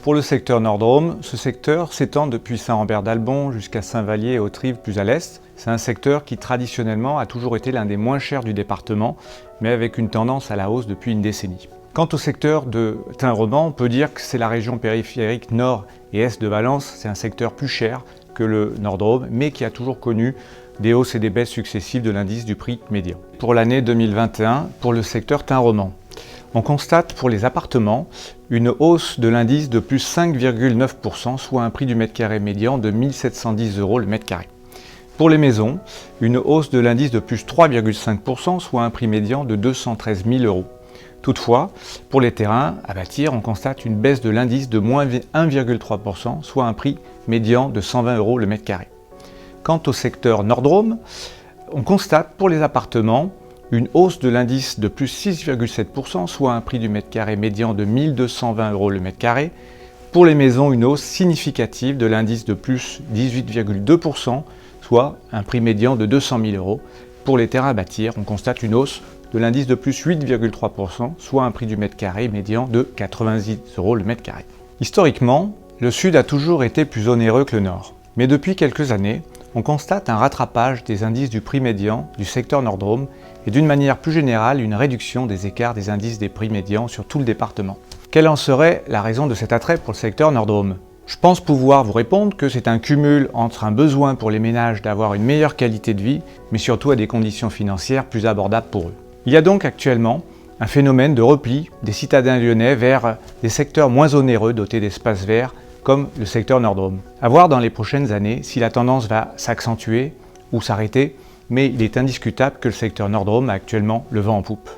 Pour le secteur Nord-Drôme, ce secteur s'étend depuis Saint-Rambert-d'Albon jusqu'à Saint-Vallier et Hauterive plus à l'est. C'est un secteur qui traditionnellement a toujours été l'un des moins chers du département, mais avec une tendance à la hausse depuis une décennie. Quant au secteur de Tain-Roman, on peut dire que c'est la région périphérique nord et est de Valence. C'est un secteur plus cher que le Nord-Drôme, mais qui a toujours connu des hausses et des baisses successives de l'indice du prix médian. Pour l'année 2021, pour le secteur Tain-Roman, on constate pour les appartements une hausse de l'indice de plus 5,9%, soit un prix du mètre carré médian de 1 710 € le mètre carré. Pour les maisons, une hausse de l'indice de plus 3,5%, soit un prix médian de 213 000 €. Toutefois, pour les terrains à bâtir, on constate une baisse de l'indice de moins 1,3%, soit un prix médian de 120 € le mètre carré. Quant au secteur Nord-Drôme, on constate pour les appartements une hausse de l'indice de plus 6,7%, soit un prix du mètre carré médian de 1 220 € le mètre carré. Pour les maisons, une hausse significative de l'indice de plus 18,2%, soit un prix médian de 200 000 €. Pour les terrains à bâtir, on constate une hausse de l'indice de plus 8,3%, soit un prix du mètre carré médian de 90 € le mètre carré. Historiquement, le Sud a toujours été plus onéreux que le Nord. Mais depuis quelques années, on constate un rattrapage des indices du prix médian du secteur Nord-Drôme et d'une manière plus générale une réduction des écarts des indices des prix médians sur tout le département. Quelle en serait la raison de cet attrait pour le secteur Nord-Drôme ? Je pense pouvoir vous répondre que c'est un cumul entre un besoin pour les ménages d'avoir une meilleure qualité de vie, mais surtout à des conditions financières plus abordables pour eux. Il y a donc actuellement un phénomène de repli des citadins lyonnais vers des secteurs moins onéreux dotés d'espaces verts, comme le secteur Nord-Drôme. À voir dans les prochaines années si la tendance va s'accentuer ou s'arrêter, mais il est indiscutable que le secteur Nord-Drôme a actuellement le vent en poupe.